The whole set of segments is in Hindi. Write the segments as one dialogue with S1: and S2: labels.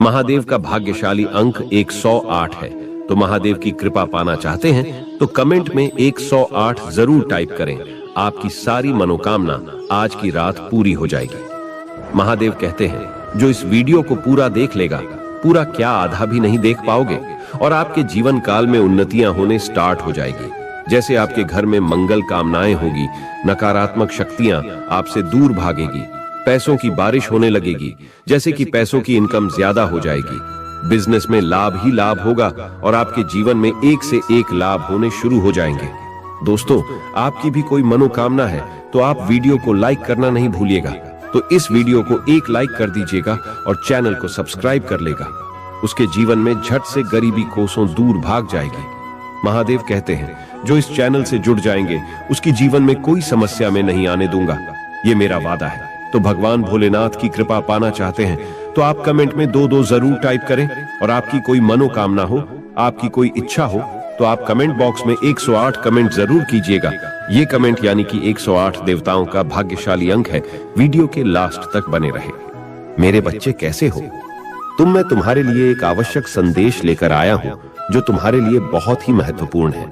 S1: महादेव का भाग्यशाली अंक 108 है। तो महादेव की कृपा पाना चाहते हैं तो कमेंट में 108 जरूर टाइप करें। आपकी सारी मनोकामना आज की रात पूरी हो जाएगी। महादेव कहते हैं जो इस वीडियो को पूरा देख लेगा, पूरा क्या आधा भी नहीं देख पाओगे, और आपके जीवन काल में उन्नतियां होने स्टार्ट हो जाएगी। जैसे आपके घर में मंगल कामनाएं होगी, नकारात्मक शक्तियां आपसे दूर भागेगी, पैसों की बारिश होने लगेगी, जैसे कि पैसों की इनकम ज्यादा हो जाएगी, बिजनेस में लाभ ही लाभ होगा और आपके जीवन में एक से एक लाभ होने शुरू हो जाएंगे। दोस्तों, आपकी भी कोई मनोकामना है तो आप वीडियो को लाइक करना नहीं भूलिएगा। तो इस वीडियो को एक लाइक कर दीजिएगा और चैनल को सब्सक्राइब कर लेगा। उसके जीवन में झट से गरीबी कोसों दूर भाग जाएगी। महादेव कहते हैं जो इस चैनल से जुड़ जाएंगे उसकी जीवन में कोई समस्या में नहीं आने दूंगा, ये मेरा वादा है। तो भगवान भोलेनाथ की कृपा पाना चाहते हैं तो आप कमेंट में 2-2 जरूर टाइप करें। और आपकी कोई मनोकामना हो, आपकी कोई इच्छा हो तो आप कमेंट बॉक्स में 108 कमेंट जरूर कीजिएगा। ये कमेंट यानी कि 108 देवताओं का भाग्यशाली अंक है। वीडियो के लास्ट तक बने रहे। मेरे बच्चे कैसे हो तुम? मैं तुम्हारे लिए एक आवश्यक संदेश लेकर आया हूं जो तुम्हारे लिए बहुत ही महत्वपूर्ण है।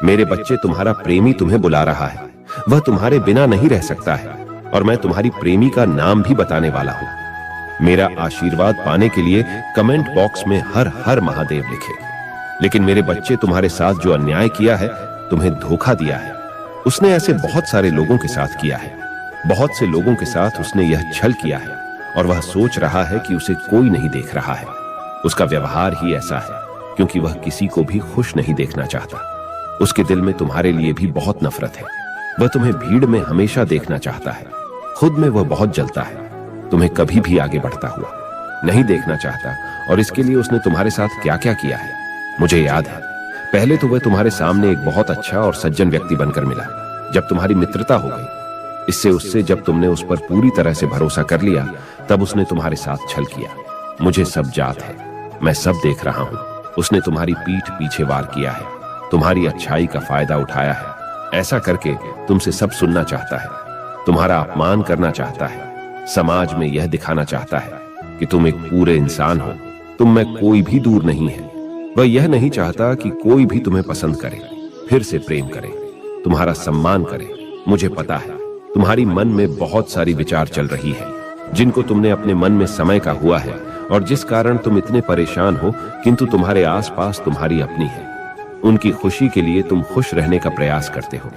S1: मेरे बच्चे, तुम्हारा प्रेमी तुम्हें बुला रहा है। वह तुम्हारे बिना नहीं रह सकता है और मैं तुम्हारी प्रेमी का नाम भी बताने वाला हूं। मेरा आशीर्वाद पाने के लिए कमेंट बॉक्स में हर हर महादेव लिखे। लेकिन मेरे बच्चे, तुम्हारे साथ जो अन्याय किया है, तुम्हें धोखा दिया है, उसने ऐसे बहुत सारे लोगों के साथ किया है। बहुत से लोगों के साथ उसने यह छल किया है और वह सोच रहा है कि उसे कोई नहीं देख रहा है। उसका व्यवहार ही ऐसा है क्योंकि वह किसी को भी खुश नहीं देखना चाहता। उसके दिल में तुम्हारे लिए भी बहुत नफरत है। वह तुम्हें भीड़ में हमेशा देखना चाहता है। खुद में वह बहुत जलता है, तुम्हें कभी भी आगे बढ़ता हुआ नहीं देखना चाहता। और इसके लिए उसने तुम्हारे साथ क्या क्या किया है मुझे याद है। पहले तो वह तुम्हारे सामने एक बहुत अच्छा और सज्जन व्यक्ति बनकर मिला। जब तुम्हारी मित्रता हो गई इससे उससे, जब तुमने उस पर पूरी तरह से भरोसा कर लिया, तब उसने तुम्हारे साथ छल किया। मुझे सब जात है, मैं सब देख रहा हूं। उसने तुम्हारी पीठ पीछे वार किया है, तुम्हारी अच्छाई का फायदा उठाया है। ऐसा करके तुमसे सब सुनना चाहता है, तुम्हारा अपमान करना चाहता है, समाज में यह दिखाना चाहता है कि तुम एक पूरे इंसान हो, तुम में कोई भी दूर नहीं है। वह यह नहीं चाहता कि कोई भी तुम्हें पसंद करे, फिर से प्रेम करे, तुम्हारा सम्मान करे। मुझे पता है तुम्हारी मन में बहुत सारी विचार चल रही है जिनको तुमने अपने मन में समय का हुआ है और जिस कारण तुम इतने परेशान हो, किंतु तुम्हारे आसपास तुम्हारी अपनी है। उनकी खुशी के लिए तुम खुश रहने का प्रयास करते हो।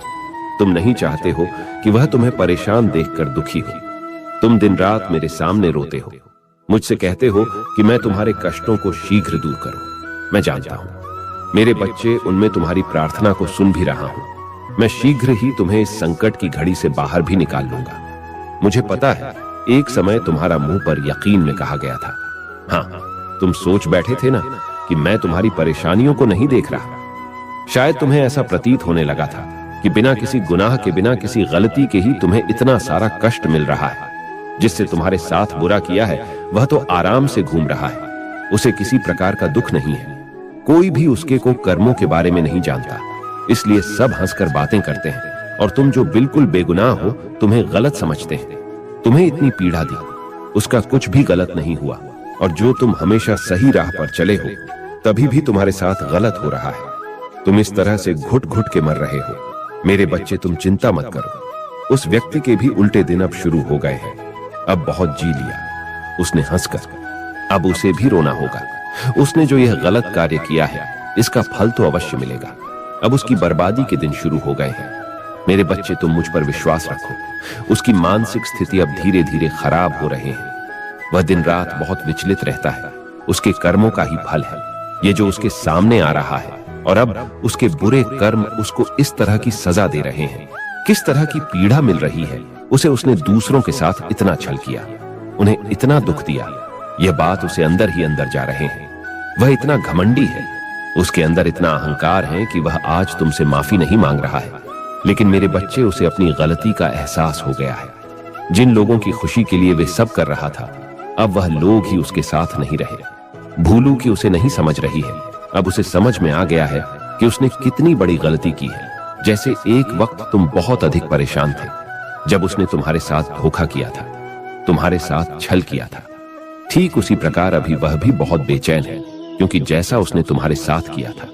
S1: तुम नहीं चाहते हो कि वह तुम्हें परेशान देखकर दुखी हो। तुम दिन रात मेरे सामने रोते हो, मुझसे कहते हो कि मैं तुम्हारे कष्टों को शीघ्र दूर करूं। मैं जानता हूं मेरे बच्चे, उनमें तुम्हारी प्रार्थना को सुन भी रहा हूं। मैं शीघ्र ही तुम्हें इस संकट की घड़ी से बाहर भी निकाल लूंगा। मुझे पता है एक समय तुम्हारा मुंह पर यकीन में कहा गया था। हाँ, तुम सोच बैठे थे ना कि मैं तुम्हारी परेशानियों को नहीं देख रहा। शायद तुम्हें ऐसा प्रतीत होने लगा था कि बिना किसी गुनाह के, बिना किसी गलती के ही तुम्हें इतना सारा कष्ट मिल रहा है। जिससे तुम्हारे साथ बुरा किया है वह तो आराम से घूम रहा है, उसे किसी प्रकार का दुख नहीं है। कोई भी उसके को कर्मों के बारे में नहीं जानता, इसलिए सब हंसकर बातें करते हैं और तुम जो बिल्कुल बेगुनाह हो तुम्हें गलत समझते हैं। तुम्हें इतनी पीड़ा दी, उसका कुछ भी गलत नहीं हुआ, और जो तुम हमेशा सही राह पर चले हो तभी भी तुम्हारे साथ गलत हो रहा है। तुम इस तरह से घुट घुट के मर रहे हो। मेरे बच्चे, तुम चिंता मत करो। उस व्यक्ति के भी उल्टे दिन अब शुरू हो गए हैं। अब बहुत जी लिया उसने हंसकर, अब उसे भी रोना होगा। उसने जो यह गलत कार्य किया है इसका फल तो अवश्य मिलेगा। अब उसकी बर्बादी के दिन शुरू हो गए हैं। मेरे बच्चे, तुम मुझ पर विश्वास रखो। उसकी मानसिक स्थिति अब धीरे धीरे खराब हो रहे हैं। वह दिन रात बहुत विचलित रहता है। उसके कर्मों का ही फल है ये जो उसके सामने आ रहा है, और अब उसके बुरे कर्म उसको इस तरह की सजा दे रहे हैं। किस तरह की पीड़ा मिल रही है उसे। उसने दूसरों के साथ इतना छल किया, उन्हें इतना दुख दिया, यह बात उसे अंदर ही अंदर जा रहे हैं। वह इतना घमंडी है, उसके अंदर इतना अहंकार है कि वह आज तुमसे माफी नहीं मांग रहा है। लेकिन मेरे बच्चे, उसे अपनी गलती का एहसास हो गया है। जिन लोगों की खुशी के लिए वे सब कर रहा था, अब वह लोग ही उसके साथ नहीं रहे। भूलू की उसे नहीं समझ रही है। अब उसे समझ में आ गया है कि उसने कितनी बड़ी गलती की है। जैसे एक वक्त तुम बहुत अधिक परेशान थे जब उसने तुम्हारे साथ धोखा किया था, तुम्हारे साथ छल किया था। ठीक उसी प्रकार अभी वह भी बहुत बेचैन है, क्योंकि जैसा उसने तुम्हारे साथ किया था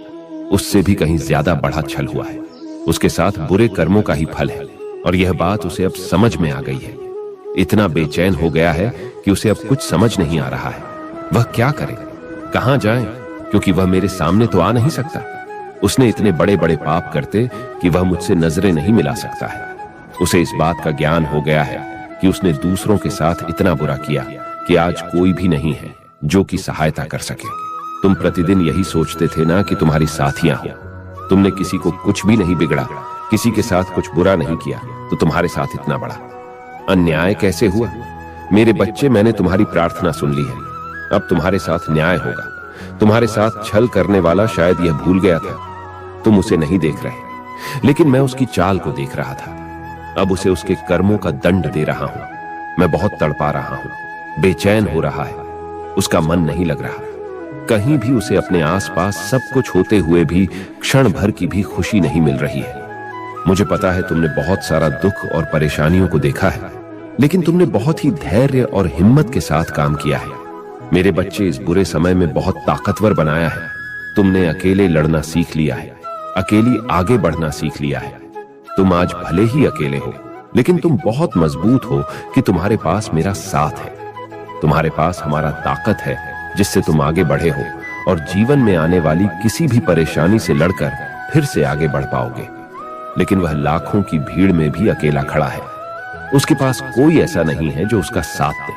S1: उससे भी कहीं ज्यादा बड़ा छल हुआ है। उसके साथ बुरे कर्मों का ही फल है, और यह बात उसे अब समझ में आ गई है। इतना बेचैन हो गया है कि उसे अब कुछ समझ नहीं आ रहा है। वह क्या करे, कहां जाए, क्योंकि वह मेरे सामने तो आ नहीं सकता। उसने इतने बड़े बड़े पाप करते कि वह मुझसे नजरें नहीं मिला सकता है। उसे इस बात का ज्ञान हो गया है कि उसने दूसरों के साथ इतना बुरा किया कि आज कोई भी नहीं है जो कि सहायता कर सके। तुम प्रतिदिन यही सोचते थे ना कि तुम्हारी साथियां हो। तुमने किसी को कुछ भी नहीं बिगड़ा, किसी के साथ कुछ बुरा नहीं किया, तो तुम्हारे साथ इतना बड़ा अन्याय कैसे हुआ? मेरे बच्चे, मैंने तुम्हारी प्रार्थना सुन ली है। अब तुम्हारे साथ न्याय होगा। तुम्हारे साथ छल करने वाला शायद यह भूल गया था। तुम उसे नहीं देख रहे, लेकिन मैं उसकी चाल को देख रहा था। अब उसे उसके कर्मों का दंड दे रहा हूं। मैं बहुत तड़पा रहा हूं, बेचैन हो रहा है। उसका मन नहीं लग रहा। कहीं भी उसे अपने आसपास सब कुछ होते हुए भी क्षण भर की भी खुशी नहीं मिल रही है। मुझे पता है तुमने बहुत सारा दुख और परेशानियों को देखा है, लेकिन तुमने बहुत ही धैर्य और हिम्मत के साथ काम किया है। मेरे बच्चे, इस बुरे समय में बहुत ताकतवर बनाया है। तुमने अकेले लड़ना सीख लिया है, अकेली आगे बढ़ना सीख लिया है। तुम आज भले ही अकेले हो, लेकिन तुम बहुत मजबूत हो कि तुम्हारे पास मेरा साथ है। तुम्हारे पास हमारा ताकत है जिससे तुम आगे बढ़े हो और जीवन में आने वाली किसी भी परेशानी से लड़कर फिर से आगे बढ़ पाओगे। लेकिन वह लाखों की भीड़ में भी अकेला खड़ा है। उसके पास कोई ऐसा नहीं है जो उसका साथ दे।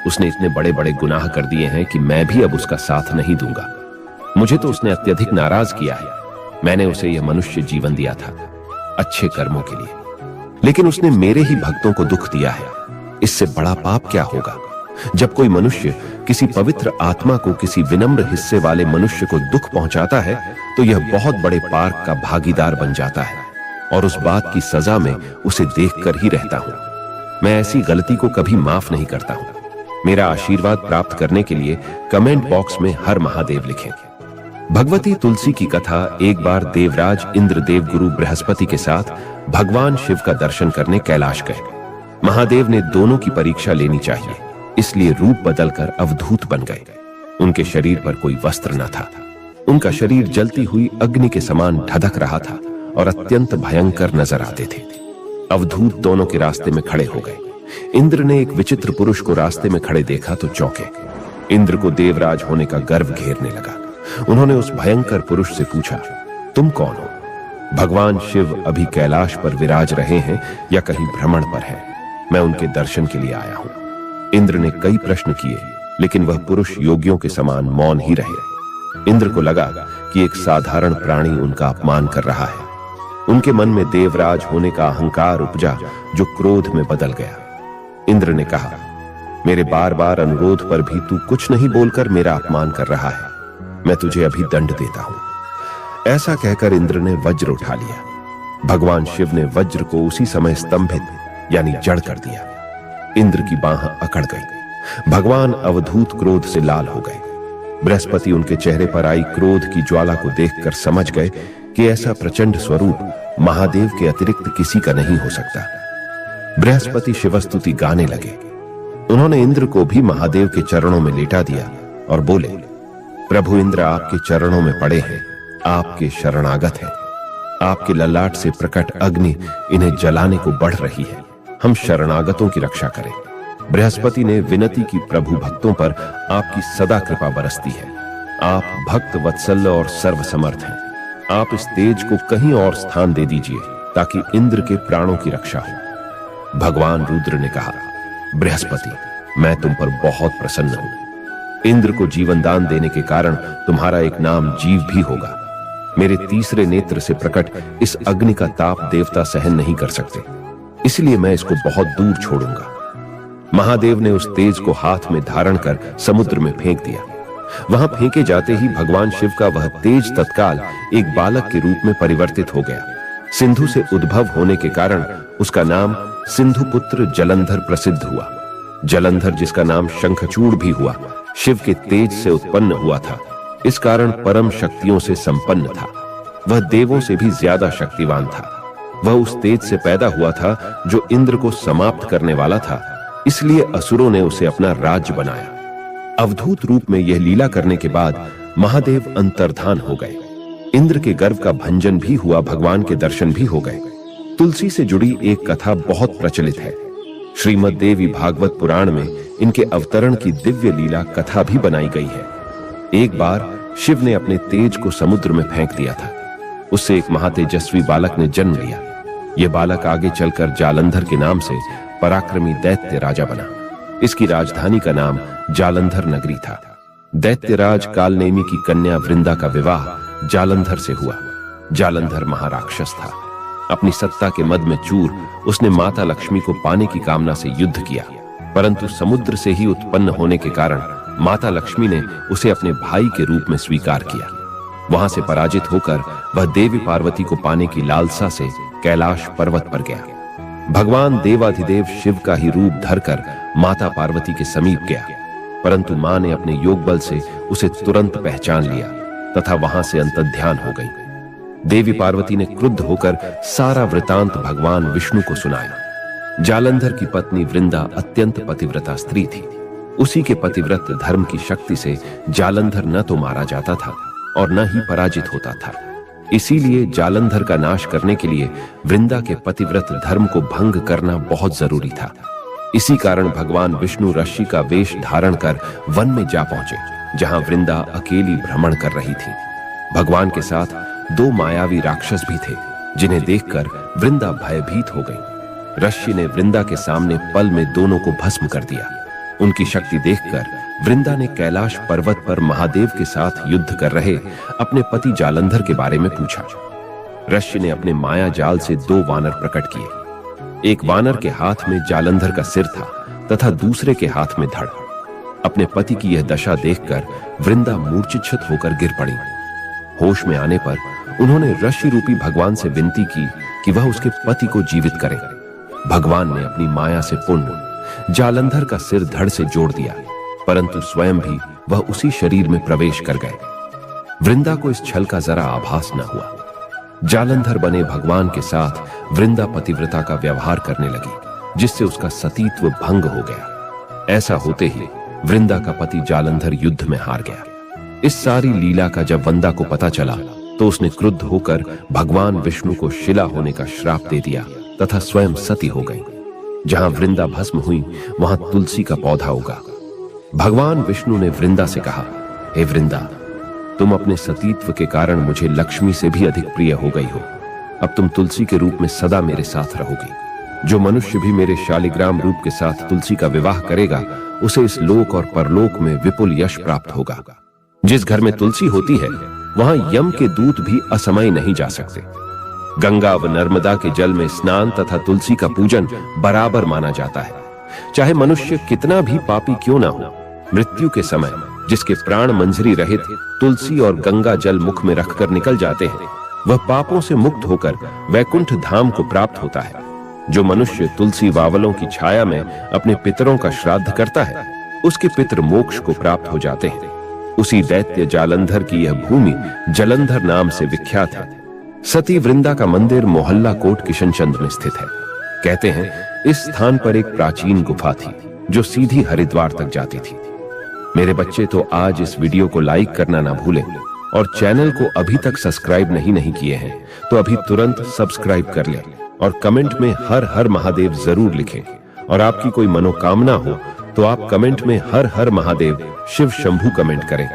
S1: उसने इतने बड़े बड़े गुनाह कर दिए हैं कि मैं भी अब उसका साथ नहीं दूंगा। मुझे तो उसने अत्यधिक नाराज किया है। मैंने उसे यह मनुष्य जीवन दिया था अच्छे कर्मों के लिए, लेकिन उसने मेरे ही भक्तों को दुख दिया है। इससे बड़ा पाप क्या होगा? जब कोई मनुष्य किसी पवित्र आत्मा को किसी विनम्र हिस्से वाले मनुष्य को दुख पहुंचाता है, तो यह बहुत बड़े पाप का भागीदार बन जाता है, और उस बात की सजा में उसे देखकर ही रहता हूं। मैं ऐसी गलती को कभी माफ नहीं करता हूं। मेरा आशीर्वाद प्राप्त करने के लिए कमेंट बॉक्स में हर महादेव लिखें। भगवती तुलसी की कथा। एक बार देवराज इंद्र देव गुरु बृहस्पति के साथ भगवान शिव का दर्शन करने कैलाश गए। महादेव ने दोनों की परीक्षा लेनी चाहिए, इसलिए रूप बदलकर अवधूत बन गए। उनके शरीर पर कोई वस्त्र न था। उनका शरीर जलती हुई अग्नि के समान ढधक रहा था और अत्यंत भयंकर नजर आते थे। अवधूत दोनों के रास्ते में खड़े हो गए। इंद्र ने एक विचित्र पुरुष को रास्ते में खड़े देखा तो चौंके। इंद्र को देवराज होने का गर्व घेरने लगा। उन्होंने उस भयंकर पुरुष से पूछा, तुम कौन हो? भगवान शिव अभी कैलाश पर विराज रहे हैं या कहीं भ्रमण पर हैं? मैं उनके दर्शन के लिए आया हूं। इंद्र ने कई प्रश्न किए, लेकिन वह पुरुष योगियों के समान मौन ही रहे। इंद्र को लगा कि एक साधारण प्राणी उनका अपमान कर रहा है। उनके मन में देवराज होने का अहंकार उपजा, जो क्रोध में बदल गया। इंद्र ने कहा, मेरे बार बार अनुरोध पर भी तू कुछ नहीं बोलकर मेरा अपमान कर रहा है। मैं तुझे अभी दंड देता हूं। ऐसा कहकर इंद्र ने वज्र उठा लिया। भगवान शिव ने वज्र को उसी समय स्तंभित यानी जड़ कर दिया। इंद्र की बाह अकड़ गई। भगवान अवधूत क्रोध से लाल हो गए। बृहस्पति उनके चेहरे पर आई क्रोध की ज्वाला को देखकर समझ गए कि ऐसा प्रचंड स्वरूप महादेव के अतिरिक्त किसी का नहीं हो सकता। बृहस्पति शिवस्तुति गाने लगे। उन्होंने इंद्र को भी महादेव के चरणों में लेटा दिया और बोले, प्रभु इंद्र आपके चरणों में पड़े हैं, आपके शरणागत हैं। आपके ललाट से प्रकट अग्नि इन्हें जलाने को बढ़ रही है। हम शरणागतों की रक्षा करें। बृहस्पति ने विनती की, प्रभु भक्तों पर आपकी सदा कृपा बरसती है। आप भक्त वत्सल और सर्वसमर्थ हैं। आप इस तेज को कहीं और स्थान दे दीजिए ताकि इंद्र के प्राणों की रक्षा हो। भगवान रुद्र ने कहा, बृहस्पति, मैं तुम पर बहुत प्रसन्न हूं। इंद्र को जीवन दान देने के कारण तुम्हारा एक नाम जीव भी होगा। मेरे तीसरे नेत्र से प्रकट इस अग्नि का ताप देवता सहन नहीं कर सकते, इसलिए मैं इसको बहुत दूर छोड़ूंगा। महादेव ने उस तेज को हाथ में धारण कर समुद्र में फेंक दिया। वहां फेंके जाते ही भगवान शिव का वह तेज तत्काल एक बालक के रूप में परिवर्तित हो गया। सिंधु से उद्भव होने के कारण उसका नाम सिंधुपुत्र जलंधर प्रसिद्ध हुआ। जलंधर, जिसका नाम शंखचूड़ भी हुआ, शिव के तेज से उत्पन्न हुआ था। इस कारण परम शक्तियों से संपन्न था। वह देवों से भी ज्यादा शक्तिवान था। वह उस तेज से पैदा हुआ था जो इंद्र को समाप्त करने वाला था, इसलिए असुरों ने उसे अपना राज्य बनाया। अवधूत रूप में यह लीला करने के बाद महादेव अंतर्धान हो गए। इंद्र के गर्व का भंजन भी हुआ, भगवान के दर्शन भी हो गए। तुलसी से जुड़ी एक कथा बहुत प्रचलित है। श्रीमद् देवी भागवत पुराण में इनके अवतरण की दिव्य लीला कथा भी बनाई गई है। एक बार शिव ने अपने तेज को समुद्र में फेंक दिया था। उससे एक महातेजस्वी बालक ने जन्म लिया। यह बालक आगे चलकर जालंधर के नाम से पराक्रमी दैत्य राजा बना। इसकी राजधानी का नाम जालंधर नगरी था। दैत्यराज कालनेमी की कन्या वृंदा का विवाह जालंधर से हुआ। जालंधर महाराक्षस था। अपनी सत्ता के मद में चूर उसने माता लक्ष्मी को पाने की कामना से युद्ध किया, परंतु समुद्र से ही उत्पन्न होने के कारण माता लक्ष्मी ने उसे अपने भाई के रूप में स्वीकार किया। वहां से पराजित होकर वह देवी पार्वती को पाने की लालसा से कैलाश पर्वत पर गया। भगवान देवाधिदेव शिव का ही रूप धरकर माता पार्वती के समीप गया, परंतु मां ने अपने योग बल से उसे तुरंत पहचान लिया तथा वहां से अंतर्ध्यान हो गई। देवी पार्वती ने क्रुद्ध होकर सारा वृतांत भगवान विष्णु को सुनाया। जालंधर की पत्नी वृंदा अत्यंत पतिव्रता स्त्री थी। उसी के पतिव्रत धर्म की शक्ति से जालंधर न तो मारा जाता था और न ही पराजित होता था। इसीलिए जालंधर का नाश करने के लिए वृंदा के पतिव्रत धर्म को भंग करना बहुत जरूरी था। इसी कारण भगवान विष्णु रश्मि का वेश धारण कर वन में जा पहुंचे, जहां वृंदा अकेली भ्रमण कर रही थी। भगवान के साथ 2 मायावी राक्षस भी थे, जिन्हें देखकर वृंदा भयभीत हो गई। रश्मि ने वृंदा के सामने पल में दोनों को भस्म कर दिया। उनकी शक्ति देखकर वृंदा ने कैलाश पर्वत पर महादेव के साथ युद्ध कर रहे अपने पति जालंधर के बारे में पूछा। रश्मि ने अपने माया जाल से 2 वानर प्रकट किए। एक वानर के हाथ में जालंधर का सिर था तथा दूसरे के हाथ में धड़। अपने पति की यह दशा देखकर वृंदा मूर्छित होकर गिर पड़ी। होश में आने पर उन्होंने रश्मि रूपी भगवान से विनती की कि वह उसके पति को जीवित करें। भगवान ने अपनी माया से पुण्य जालंधर का सिर धड़ से जोड़ दिया, परंतु स्वयं भी वह उसी शरीर में प्रवेश कर गए। वृंदा को इस छल का जरा आभास न हुआ। जालंधर बने भगवान के साथ वृंदा पतिव्रता का व्यवहार करने लगी, जिससे उसका सतीत्व भंग हो गया। ऐसा होते ही वृंदा का पति जालंधर युद्ध में हार गया। इस सारी लीला का जब वंदा को पता चला तो उसने क्रुद्ध होकर भगवान विष्णु को शिला होने का श्राप दे दिया तथा स्वयं सती हो गई। जहां वृंदा भस्म हुई वहां तुलसी का पौधा उगा। भगवान विष्णु ने वृंदा से कहा, हे वृंदा, तुम अपने सतीत्व के कारण मुझे लक्ष्मी से भी अधिक प्रिय हो गई हो। अब तुम तुलसी के रूप में सदा मेरे साथ रहोगी। जो मनुष्य भी मेरे शालिग्राम रूप के साथ तुलसी का विवाह करेगा, उसे इस लोक और परलोक में विपुल यश प्राप्त होगा। जिस घर में तुलसी होती है वहां यम के दूत भी असमय नहीं जा सकते। गंगा व नर्मदा के जल में स्नान तथा तुलसी का पूजन बराबर माना जाता है। चाहे मनुष्य कितना भी पापी क्यों ना हो, मृत्यु के समय जिसके प्राण मंजरी रहित तुलसी और गंगा जल मुख में रखकर निकल जाते हैं, वह पापों से मुक्त होकर वैकुंठ धाम को प्राप्त होता है। जो मनुष्य तुलसी वावलों की छाया में अपने पितरों का श्राद्ध करता है, उसके पितृ मोक्ष को प्राप्त हो जाते हैं। उसी दैत्य जालंधर की यह भूमि जलंधर नाम से विख्यात है। सती वृंदा का मंदिर मोहल्ला कोट किशनचंद में स्थित है। कहते हैं इस स्थान पर एक प्राचीन गुफा थी जो सीधी हरिद्वार तक जाती थी। मेरे बच्चे तो आज इस वीडियो को लाइक करना ना भूलें और चैनल को अभी तक सब्सक्राइब नहीं किए हैं तो अभी तुरंत सब्सक्राइब कर लें और कमेंट में हर हर महादेव जरूर लिखें। और आपकी कोई मनोकामना हो तो आप कमेंट में हर हर महादेव शिव शंभू कमेंट करें।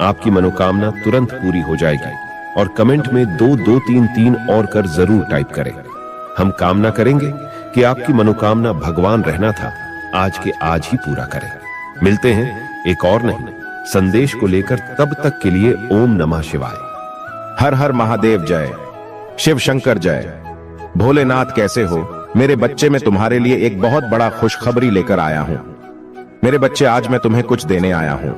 S1: आपकी मनोकामना तुरंत पूरी हो जाएगी। और कमेंट में 2233 और कर जरूर टाइप करें। हम कामना करेंगे कि आपकी मनोकामना भगवान रहना था आज के आज ही पूरा करें। मिलते हैं एक और नहीं संदेश को लेकर, तब तक के लिए ओम नमः शिवाय।
S2: हर हर महादेव जय, शिव शंकर जय। भोलेनाथ कैसे हो मेरे बच्चे? मैं तुम्हारे लिए एक बहुत बड़ा खुशखबरी लेकर आया हूं। मेरे बच्चे, आज मैं तुम्हें कुछ देने आया हूं।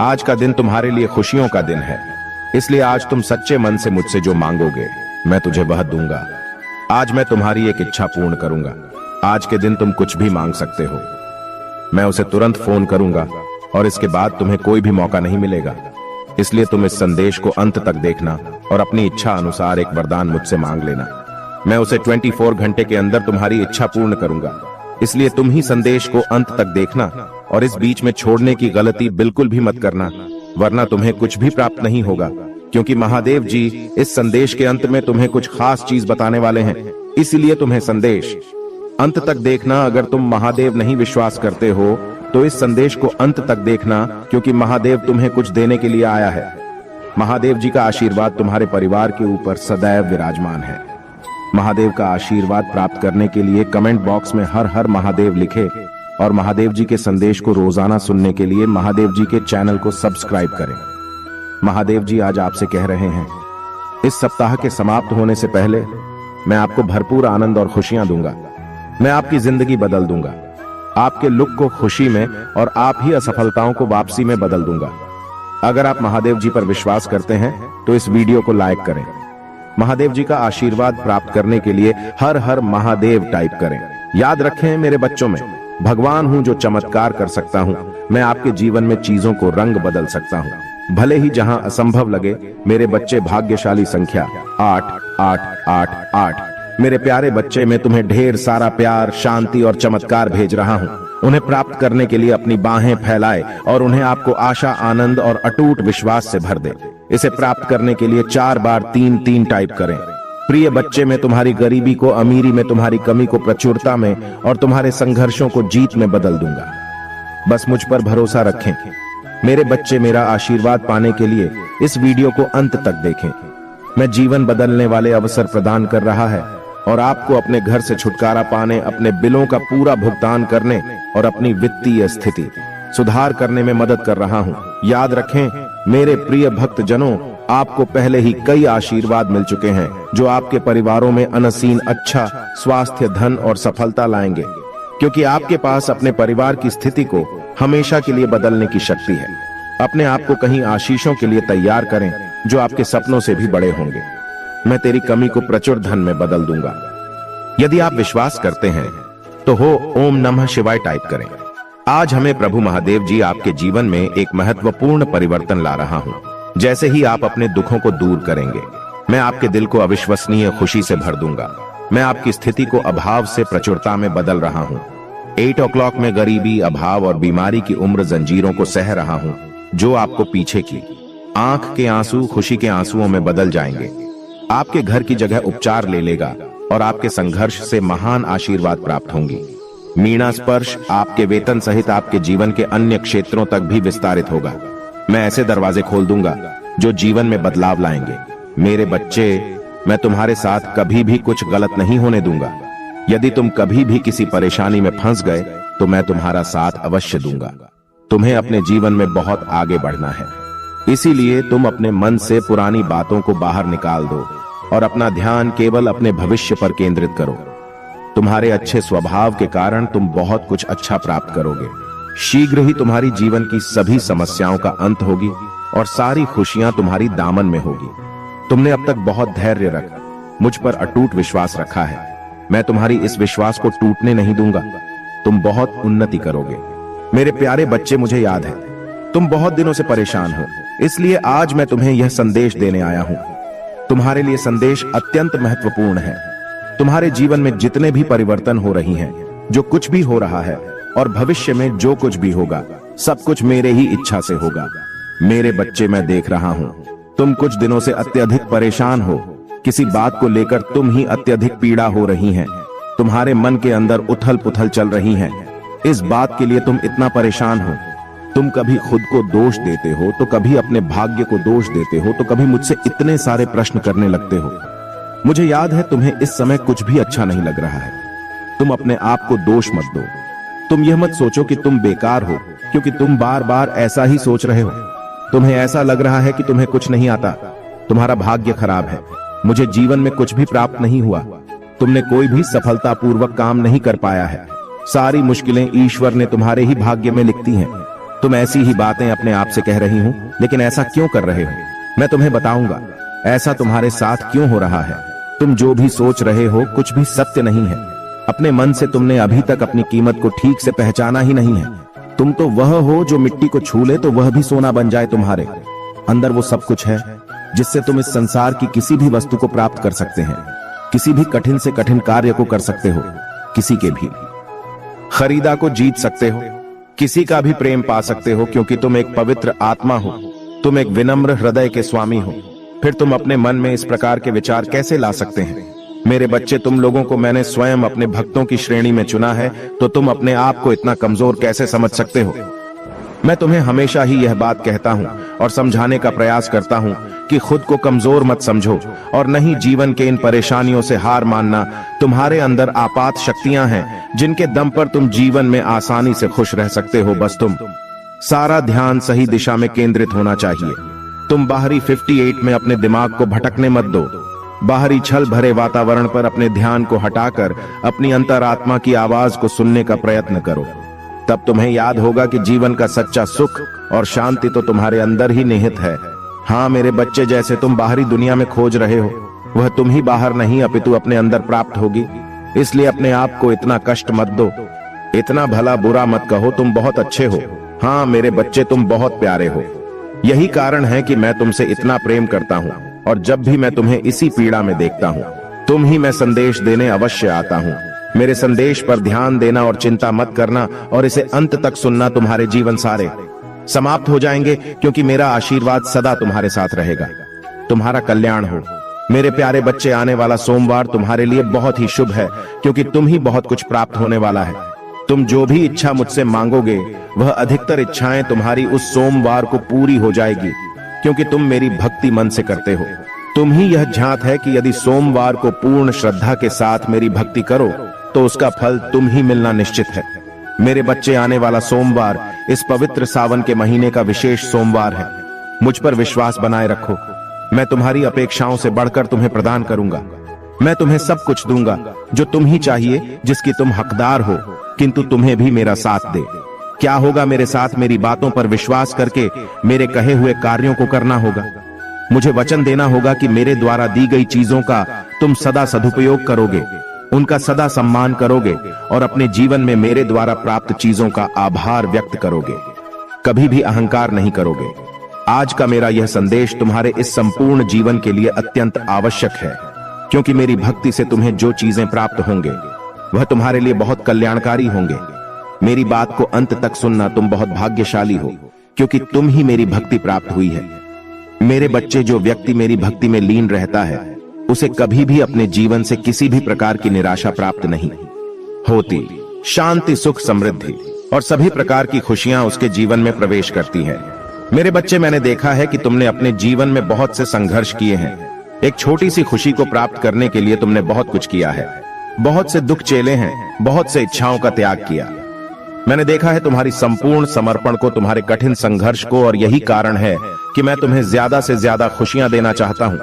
S2: आज का दिन तुम्हारे लिए खुशियों का दिन है, इसलिए आज तुम सच्चे मन से मुझसे जो मांगोगे मैं तुझे वह दूंगा। आज मैं तुम्हारी एक इच्छा पूर्ण करूंगा। आज के दिन तुम कुछ भी मांग सकते हो। मैं उसे तुरंत फोन करूंगा और इसके बाद तुम्हें कोई भी मौका नहीं मिलेगा। इसलिए तुम इस संदेश को अंत तक देखना और अपनी इच्छा अनुसार एक वरदान मुझसे मांग लेना। मैं उसे 24 घंटे के अंदर तुम्हारी इच्छा पूर्ण करूंगा, इसलिए तुम ही संदेश को अंत तक देखना और इस बीच में छोड़ने की गलती बिल्कुल भी मत करना, वरना तुम्हें कुछ भी प्राप्त नहीं होगा, क्योंकि महादेव जी इस संदेश के अंत में तुम्हें कुछ खास चीज बताने वाले हैं। इसलिए तुम्हें संदेश अंत तक देखना। अगर तुम महादेव नहीं विश्वास करते हो तो इस संदेश को अंत तक देखना, क्योंकि महादेव तुम्हें कुछ देने के लिए आया है। महादेव जी का आशीर्वाद तुम्हारे परिवार के ऊपर सदैव विराजमान है। महादेव का आशीर्वाद प्राप्त करने के लिए कमेंट बॉक्स में हर हर महादेव लिखे और महादेव जी के संदेश को रोजाना सुनने के लिए महादेव जी के चैनल को सब्सक्राइब करें। महादेव जी आज आपसे कह रहे हैं, इस सप्ताह के समाप्त होने से पहले मैं आपको भरपूर आनंद और खुशियां दूंगा। मैं आपकी जिंदगी बदल दूंगा, आपके लुक को खुशी में और आप ही असफलताओं को वापसी में बदल दूंगा। अगर आप महादेव जी पर विश्वास करते हैं तो इस वीडियो को लाइक करें। महादेव जी का आशीर्वाद प्राप्त करने के लिए हर हर महादेव टाइप करें। याद रखें मेरे बच्चों, में भगवान हूं जो चमत्कार कर सकता हूं। मैं आपके जीवन में चीजों को रंग बदल सकता हूं, भले ही जहां असंभव लगे। मेरे बच्चे भाग्यशाली संख्या 8888। मेरे प्यारे बच्चे, मैं तुम्हें ढेर सारा प्यार, शांति और चमत्कार भेज रहा हूं। उन्हें प्राप्त करने के लिए अपनी बाहें फैलाए और उन्हें आपको आशा, आनंद और अटूट विश्वास से भर दे। इसे प्राप्त करने के लिए 4 बार 3 टाइप करें। प्रिय बच्चे, मैं तुम्हारी गरीबी को अमीरी में, तुम्हारी कमी को प्रचुरता में और तुम्हारे संघर्षों को जीत में बदल दूंगा। बस मुझ पर भरोसा रखें। मेरे बच्चे, मेरा आशीर्वाद पाने के लिए इस वीडियो को अंत तक देखें। मैं जीवन बदलने वाले अवसर प्रदान कर रहा है और आपको अपने घर से छुटकारा पाने, अपने बिलों का पूरा भुगतान करने और अपनी वित्तीय स्थिति सुधार करने में मदद कर रहा हूं। याद रखें मेरे प्रिय भक्त जनों, आपको पहले ही कई आशीर्वाद मिल चुके हैं जो आपके परिवारों में अनसीन अच्छा स्वास्थ्य, धन और सफलता लाएंगे, क्योंकि आपके पास अपने परिवार की स्थिति को हमेशा के लिए बदलने की शक्ति है। अपने आप को कहीं आशीषों के लिए तैयार करें जो आपके सपनों से भी बड़े होंगे। मैं तेरी कमी को प्रचुर धन में बदल दूंगा। यदि आप विश्वास करते हैं तो हो ओम नमः शिवाय टाइप करें। आज हमें प्रभु महादेव जी आपके जीवन में एक महत्वपूर्ण परिवर्तन ला रहा हूं। जैसे ही आप अपने दुखों को दूर करेंगे, मैं आपके दिल को अविश्वसनीय खुशी से भर दूंगा। मैं आपकी स्थिति को अभाव से प्रचुरता में बदल रहा हूं। 8 o'clock में गरीबी, अभाव और बीमारी की उम्र जंजीरों को सह रहा हूं जो आपको पीछे की। आंख के आंसू खुशी के आंसुओं में बदल जाएंगे। आपके घर की जगह उपचार ले लेगा और आपके संघर्ष से महान आशीर्वाद प्राप्त होंगी। मीणा स्पर्श आपके वेतन सहित आपके जीवन के अन्य क्षेत्रों तक भी विस्तारित होगा। मैं ऐसे दरवाजे खोल दूंगा जो जीवन में बदलाव लाएंगे। मेरे बच्चे, मैं तुम्हारे साथ कभी भी कुछ गलत नहीं होने दूंगा। यदि तुम कभी भी किसी परेशानी में फंस गए तो मैं तुम्हारा साथ अवश्य दूंगा। तुम्हें अपने जीवन में बहुत आगे बढ़ना है, इसीलिए तुम अपने मन से पुरानी बातों को बाहर निकाल दो और अपना ध्यान केवल अपने भविष्य पर केंद्रित करो। तुम्हारे अच्छे स्वभाव के कारण तुम बहुत कुछ अच्छा प्राप्त करोगे। शीघ्र ही तुम्हारी जीवन की सभी समस्याओं का अंत होगी और सारी खुशियां तुम्हारी दामन में होगी। तुमने अब तक बहुत धैर्य रख मुझ पर अटूट विश्वास रखा है। मैं तुम्हारी इस विश्वास को टूटने नहीं दूंगा। तुम बहुत उन्नति करोगे। मेरे प्यारे बच्चे, मुझे याद है तुम बहुत दिनों से परेशान हो, इसलिए आज मैं तुम्हें यह संदेश देने आया हूं। तुम्हारे लिए संदेश अत्यंत महत्वपूर्ण है। तुम्हारे जीवन में जितने भी परिवर्तन हो रही हैं, जो कुछ भी हो रहा है और भविष्य में जो कुछ भी होगा, सब कुछ मेरे ही इच्छा से होगा। मेरे बच्चे, मैं देख रहा हूं तुम कुछ दिनों से अत्यधिक परेशान हो। किसी बात को लेकर तुम ही अत्यधिक पीड़ा हो रही हैं। तुम्हारे मन के अंदर उथल पुथल चल रही है। इस बात के लिए तुम इतना परेशान हो। तुम कभी खुद को दोष देते हो तो कभी अपने भाग्य को दोष देते हो तो कभी मुझसे इतने सारे प्रश्न करने लगते हो। मुझे याद है तुम्हें इस समय कुछ भी अच्छा नहीं लग रहा है। तुम अपने आप को दोष मत दो। तुम यह मत सोचो कि तुम बेकार हो, क्योंकि तुम बार बार ऐसा ही सोच रहे हो। तुम्हें ऐसा लग रहा है कि तुम्हें कुछ नहीं आता, तुम्हारा भाग्य खराब है, मुझे जीवन में कुछ भी प्राप्त नहीं हुआ, तुमने कोई भी सफलतापूर्वक काम नहीं कर पाया है। सारी मुश्किलें ईश्वर ने तुम्हारे ही भाग्य में लिखती हैं। तुम ऐसी ही बातें अपने आप से कह रही हो, लेकिन ऐसा क्यों कर रहे हो? मैं तुम्हें बताऊंगा ऐसा तुम्हारे साथ क्यों हो रहा है। तुम जो भी सोच रहे हो कुछ भी सत्य नहीं है। अपने मन से तुमने अभी तक अपनी कीमत को ठीक से पहचाना ही नहीं है। तुम तो वह हो जो मिट्टी को छू ले तो वह भी सोना बन जाए। तुम्हारे अंदर वो सब कुछ है जिससे तुम इस संसार की किसी भी वस्तु को प्राप्त कर सकते हैं, किसी भी कठिन से कठिन कार्य को कर सकते हो, किसी के भी खरीदा को जीत सकते हो। किसी का भी प्रेम पा सकते हो क्योंकि तुम एक पवित्र आत्मा हो, तुम एक विनम्र हृदय के स्वामी हो। फिर तुम अपने मन में इस प्रकार के विचार कैसे ला सकते हैं? मेरे बच्चे, तुम लोगों को मैंने स्वयं अपने भक्तों की श्रेणी में चुना है, तो तुम अपने आप को इतना कमजोर कैसे समझ सकते हो? मैं तुम्हें हमेशा ही यह बात कहता हूं और समझाने का प्रयास करता हूं कि खुद को कमजोर मत समझो और नहीं जीवन के इन परेशानियों से हार मानना। तुम्हारे अंदर आपात शक्तियां हैं जिनके दम पर तुम जीवन में आसानी से खुश रह सकते हो। बस तुम सारा ध्यान सही दिशा में केंद्रित होना चाहिए। तुम बाहरी 58 में अपने दिमाग को भटकने मत दो। बाहरी छल भरे वातावरण पर अपने ध्यान को हटाकर अपनी अंतरात्मा की आवाज को सुनने का प्रयत्न करो। तब तुम्हें याद होगा कि जीवन का सच्चा सुख और शांति तो तुम्हारे अंदर ही निहित है। हाँ मेरे बच्चे, जैसे तुम बाहरी दुनिया में खोज रहे हो, वह तुम ही बाहर नहीं अपितु अपने अंदर प्राप्त होगी। इसलिए अपने आप को इतना कष्ट मत दो, इतना भला बुरा मत कहो। तुम बहुत अच्छे हो। हाँ मेरे बच्चे, तुम बहुत प्यारे हो। यही कारण है कि मैं तुमसे इतना प्रेम करता हूँ और जब भी मैं तुम्हें इसी पीड़ा में देखता हूँ, तुम ही मैं संदेश देने अवश्य आता हूँ। मेरे संदेश पर ध्यान देना और चिंता मत करना और इसे अंत तक सुनना। तुम्हारे जीवन सारे समाप्त हो जाएंगे क्योंकि मेरा आशीर्वाद सदा तुम्हारे साथ रहेगा। तुम्हारा कल्याण हो मेरे प्यारे बच्चे। आने वाला सोमवार तुम्हारे लिए बहुत ही शुभ है क्योंकि तुम ही बहुत कुछ प्राप्त होने वाला है। तुम जो भी इच्छा मुझसे मांगोगे, वह अधिकतर इच्छाएं तुम्हारी उस सोमवार को पूरी हो जाएगी क्योंकि तुम मेरी भक्ति मन से करते हो। तुम ही यह झांत है कि यदि सोमवार को पूर्ण श्रद्धा के साथ मेरी भक्ति करो तो उसका फल तुम ही मिलना निश्चित है। मेरे बच्चे, आने वाला सोमवार इस पवित्र सावन के महीने का विशेष सोमवार है। मुझ पर विश्वास बनाए रखो। मैं तुम्हारी अपेक्षाओं से बढ़कर तुम्हें प्रदान करूंगा। मैं तुम्हें सब कुछ दूंगा जो तुम ही चाहिए, जिसकी तुम हकदार हो, किंतु तुम्हें भी मेरा साथ दे। क्या होगा मेरे साथ? मेरी बातों पर विश्वास करके मेरे कहे हुए कार्यों को करना होगा। मुझे वचन देना होगा कि मेरे द्वारा दी गई चीजों का तुम सदा सदुपयोग करोगे, उनका सदा सम्मान करोगे और अपने जीवन में मेरे द्वारा प्राप्त चीजों का आभार व्यक्त करोगे। कभी भी अहंकार नहीं करोगे। आज का मेरा यह संदेश तुम्हारे इस संपूर्ण जीवन के लिए अत्यंत आवश्यक है क्योंकि मेरी भक्ति से तुम्हें जो चीजें प्राप्त होंगे वह तुम्हारे लिए बहुत कल्याणकारी होंगे। मेरी बात को अंत तक सुनना। तुम बहुत भाग्यशाली हो क्योंकि तुम ही मेरी भक्ति प्राप्त हुई है। मेरे बच्चे, जो व्यक्ति मेरी भक्ति में लीन रहता है उसे कभी भी अपने जीवन से किसी भी प्रकार की निराशा प्राप्त नहीं होती। शांति, सुख, समृद्धि और सभी प्रकार की खुशियां उसके जीवन में प्रवेश करती हैं। मेरे बच्चे, मैंने देखा है कि तुमने अपने जीवन में बहुत से संघर्ष किए हैं। एक छोटी सी खुशी को प्राप्त करने के लिए तुमने बहुत कुछ किया है। बहुत से दुख झेले हैं, बहुत से इच्छाओं का त्याग किया। मैंने देखा है तुम्हारी संपूर्ण समर्पण को, तुम्हारे कठिन संघर्ष को, और यही कारण है कि मैं तुम्हें ज्यादा से ज्यादा खुशियां देना चाहता हूं।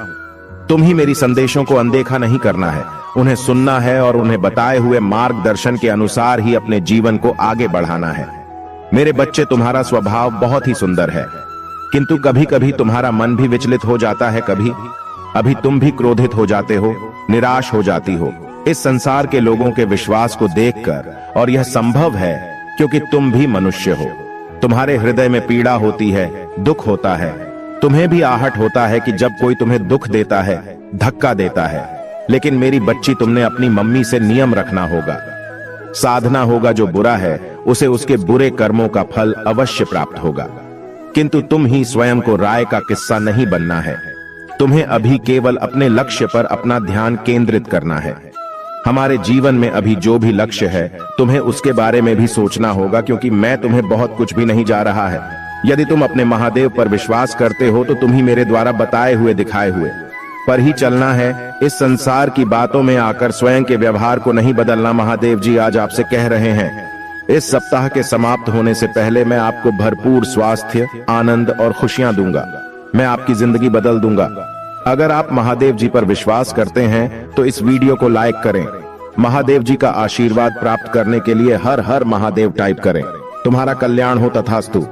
S2: तुम ही मेरी संदेशों को अनदेखा नहीं करना है, उन्हें सुनना है और उन्हें बताए हुए मार्गदर्शन के अनुसार ही अपने जीवन को आगे बढ़ाना है। मेरे बच्चे, तुम्हारा स्वभाव बहुत ही सुंदर है, किंतु कभी कभी तुम्हारा मन भी विचलित हो जाता है। अभी तुम भी क्रोधित हो जाते हो, निराश हो जाती हो इस संसार के लोगों के विश्वास को देखकर, और यह संभव है क्योंकि तुम भी मनुष्य हो। तुम्हारे हृदय में पीड़ा होती है, दुख होता है। तुम्हें भी आहट होता है कि जब कोई तुम्हें दुख देता है, धक्का देता है। लेकिन मेरी बच्ची, तुमने अपनी मम्मी से नियम रखना होगा, साधना होगा। जो बुरा है उसे उसके बुरे कर्मों का फल अवश्य प्राप्त होगा। किंतु तुम ही स्वयं को राय का किस्सा नहीं बनना है। तुम्हें अभी केवल अपने लक्ष्य पर अपना ध्यान केंद्रित करना है। हमारे जीवन में अभी जो भी लक्ष्य है, तुम्हें उसके बारे में भी सोचना होगा, क्योंकि मैं तुम्हें बहुत कुछ भी नहीं जा रहा है। यदि तुम अपने महादेव पर विश्वास करते हो तो तुम ही मेरे द्वारा बताए हुए, दिखाए हुए पर ही चलना है। इस संसार की बातों में आकर स्वयं के व्यवहार को नहीं बदलना। महादेव जी आज आपसे कह रहे हैं, इस सप्ताह के समाप्त होने से पहले मैं आपको भरपूर स्वास्थ्य, आनंद और खुशियां दूंगा। मैं आपकी जिंदगी बदल दूंगा। अगर आप महादेव जी पर विश्वास करते हैं तो इस वीडियो को लाइक करें। महादेव जी का आशीर्वाद प्राप्त करने के लिए हर हर महादेव टाइप करें। तुम्हारा कल्याण हो, तथास्तु।